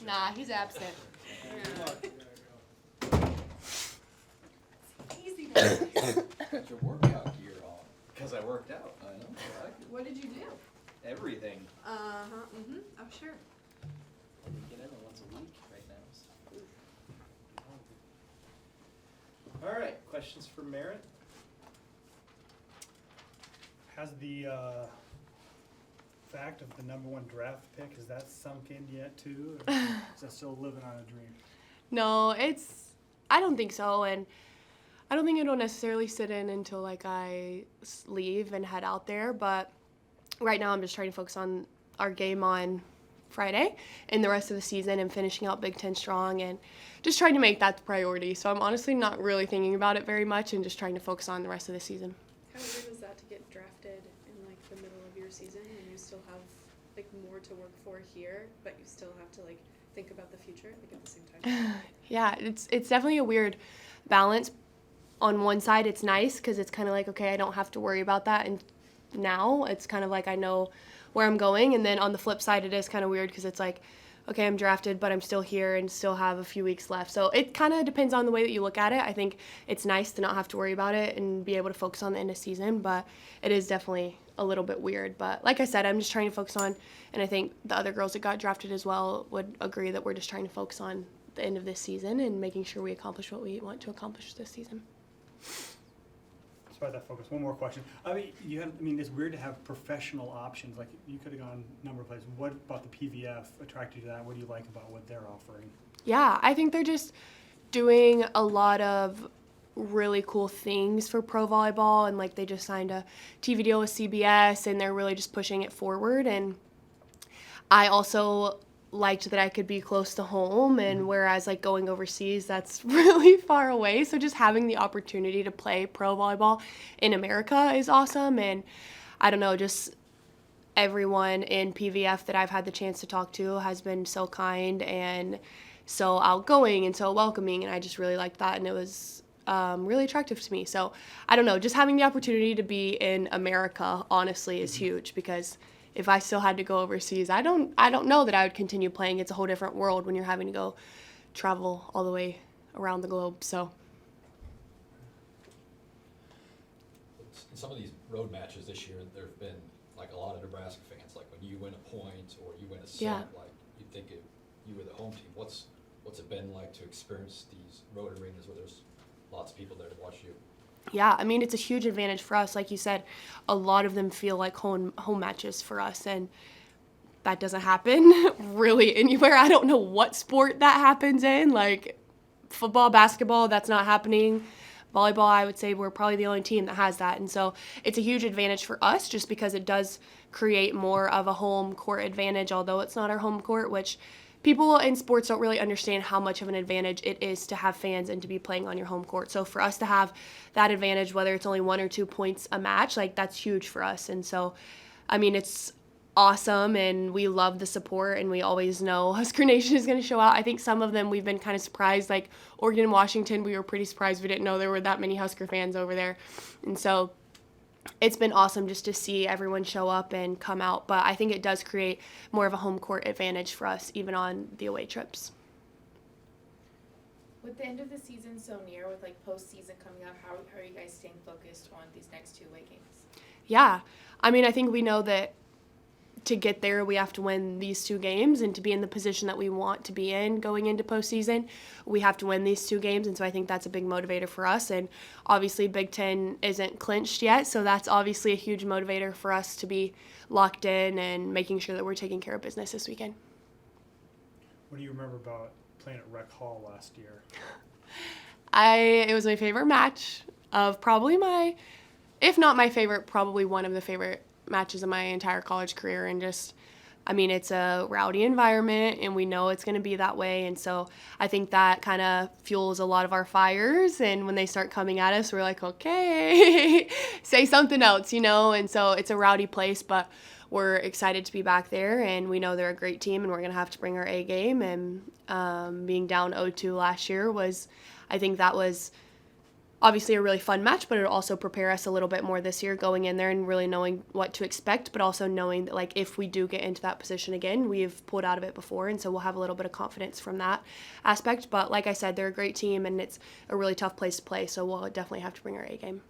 Nah, he's absent. Easy. Got your workout gear on. Because I worked out. I know. I like it. What did you do? Everything. Oh, sure. I can get in once a week right now. So. All right, questions for Merritt? Has the fact of the #1 draft pick, has that sunk in yet too? Or is that still living on a dream? No, I don't think so, and I don't think it'll necessarily sit in until like I leave and head out there, but right now I'm just trying to focus on our game on Friday and the rest of the season and finishing out Big Ten strong and just trying to make that the priority. So I'm honestly not really thinking about it very much and just trying to focus on the rest of the season. How weird was that to get drafted in like the middle of your season and you still have like more to work for here, but you still have to like think about the future like at the same time? Yeah, it's definitely a weird balance. On one side, it's nice because it's kind of like, okay, I don't have to worry about that, and now it's kind of like I know where I'm going. And then on the flip side, it is kind of weird because it's like, okay, I'm drafted, but I'm still here and still have a few weeks left. So it kind of depends on the way that you look at it. I think it's nice to not have to worry about it and be able to focus on the end of season, but it is definitely a little bit weird. But like I said, I'm just trying to focus on, and I think the other girls that got drafted as well would agree that we're just trying to focus on the end of this season and making sure we accomplish what we want to accomplish this season. Despite that focus, one more question. It's weird to have professional options. Like, you could have gone a number of places. What about the PVF attracted you to that? What do you like about what they're offering? Yeah, I think they're just doing a lot of really cool things for pro volleyball, and like they just signed a TV deal with CBS, and they're really just pushing it forward. And I also liked that I could be close to home, and whereas like going overseas, that's really far away. So just having the opportunity to play pro volleyball in America is awesome. And I don't know, just everyone in PVF that I've had the chance to talk to has been so kind and so outgoing and so welcoming, and I just really liked that, and it was really attractive to me. So I don't know, just having the opportunity to be in America honestly is huge, because if I still had to go overseas, I don't know that I would continue playing. It's a whole different world when you're having to go travel all the way around the globe. So In some of these road matches this year, there have been like a lot of Nebraska fans. Like when you win a point or you win a set, Yeah. like you'd think you were the home team. What's it been like to experience these road arenas where there's lots of people there to watch you? yeah, I mean, it's a huge advantage for us. Like you said, a lot of them feel like home matches for us, and that doesn't happen really anywhere. I don't know what sport that happens in, like football, basketball, that's not happening. Volleyball, I would say we're probably the only team that has that. And so it's a huge advantage for us just because it does create more of a home court advantage, although it's not our home court, which people in sports don't really understand how much of an advantage it is to have fans and to be playing on your home court. So for us to have that advantage, whether it's only 1 or 2 points a match, like that's huge for us. And so, I mean, it's awesome, and we love the support, and we always know Husker Nation is going to show out. I think some of them we've been kind of surprised, like Oregon and Washington, we were pretty surprised. We didn't know there were that many Husker fans over there. And so it's been awesome just to see everyone show up and come out, but I think it does create more of a home court advantage for us, even on the away trips. With the end of the season so near, with like postseason coming up, how are you guys staying focused on these next 2 away games? Yeah, I mean, I think we know that to get there, we have to win these 2 games, and to be in the position that we want to be in going into postseason, we have to win these 2 games. And so I think that's a big motivator for us. And obviously Big Ten isn't clinched yet, so that's obviously a huge motivator for us to be locked in and making sure that we're taking care of business this weekend. What do you remember about playing at Rec Hall last year? It was my favorite match of probably if not my favorite, probably one of the favorite matches of my entire college career. And just, I mean, it's a rowdy environment, and we know it's going to be that way. And so I think that kind of fuels a lot of our fires. And when they start coming at us, we're like, okay, say something else, you know? And so it's a rowdy place, but we're excited to be back there, and we know they're a great team, and we're going to have to bring our A game. And being down 0-2 last year I think that was obviously a really fun match, but it'll also prepare us a little bit more this year going in there and really knowing what to expect, but also knowing that like if we do get into that position again, we've pulled out of it before, and so we'll have a little bit of confidence from that aspect. But like I said, they're a great team and it's a really tough place to play, so we'll definitely have to bring our A game.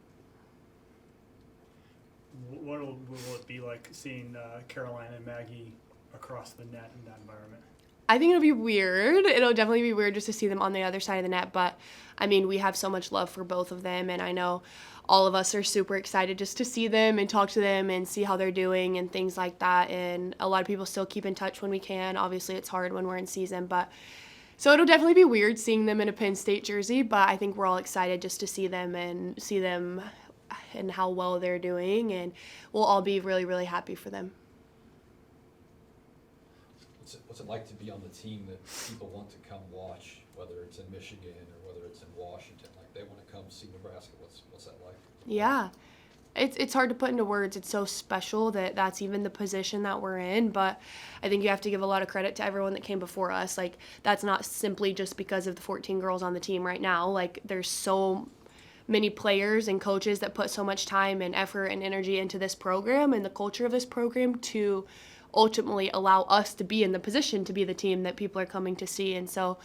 What will it be like seeing Caroline and Maggie across the net in that environment? I think it'll be weird. It'll definitely be weird just to see them on the other side of the net. But, I mean, we have so much love for both of them. And I know all of us are super excited just to see them and talk to them and see how they're doing and things like that. And a lot of people still keep in touch when we can. Obviously, it's hard when we're in season. But so it'll definitely be weird seeing them in a Penn State jersey. But I think we're all excited just to see them and how well they're doing. And we'll all be really, really happy for them. What's it like to be on the team that people want to come watch, whether it's in Michigan or whether it's in Washington? Like they want to come see Nebraska. What's that like? Yeah. It's hard to put into words. It's so special that that's even the position that we're in. But I think you have to give a lot of credit to everyone that came before us. Like that's not simply just because of the 14 girls on the team right now. Like there's so many players and coaches that put so much time and effort and energy into this program and the culture of this program to ultimately allow us to be in the position to be the team that people are coming to see. And so,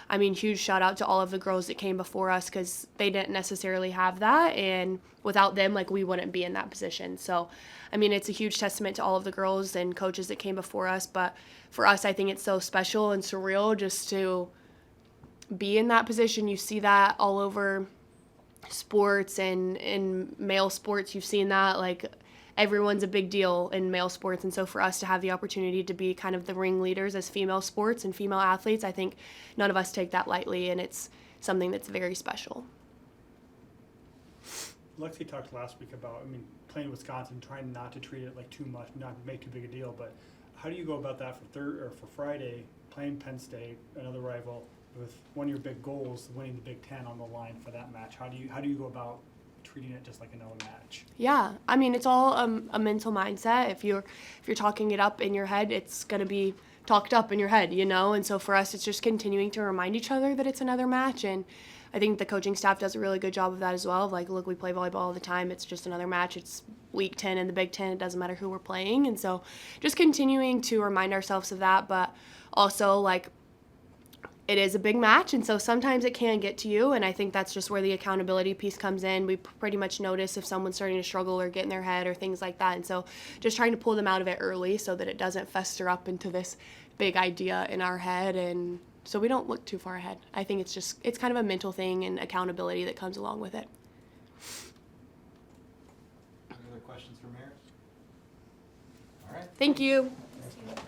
I mean, huge shout out to all of the girls that came before us because they didn't necessarily have that. And without them, like, we wouldn't be in that position. So, I mean, it's a huge testament to all of the girls and coaches that came before us. But for us, I think it's so special and surreal just to be in that position. You see that all over sports and in male sports. You've seen that, like, everyone's a big deal in male sports, and so for us to have the opportunity to be kind of the ringleaders as female sports and female athletes, I think none of us take that lightly, and it's something that's very special. Lexi talked last week about, playing Wisconsin, trying not to treat it like too much, not make too big a deal, but how do you go about that for Friday, playing Penn State, another rival, with one of your big goals, winning the Big Ten on the line for that match? How do you go about treating it just like another match? Yeah, I mean, it's all a mental mindset. If you're talking it up in your head, it's going to be talked up in your head, you know? And so for us, it's just continuing to remind each other that it's another match. And I think the coaching staff does a really good job of that as well. Of like, look, we play volleyball all the time. It's just another match. It's week 10 in the Big Ten. It doesn't matter who we're playing. And so just continuing to remind ourselves of that, but also like, it is a big match, and so sometimes it can get to you, and I think that's just where the accountability piece comes in. We pretty much notice if someone's starting to struggle or get in their head or things like that, and so just trying to pull them out of it early so that it doesn't fester up into this big idea in our head, and so we don't look too far ahead. I think it's kind of a mental thing and accountability that comes along with it. Any other questions for Merritt? All right. Thank you. Thank you.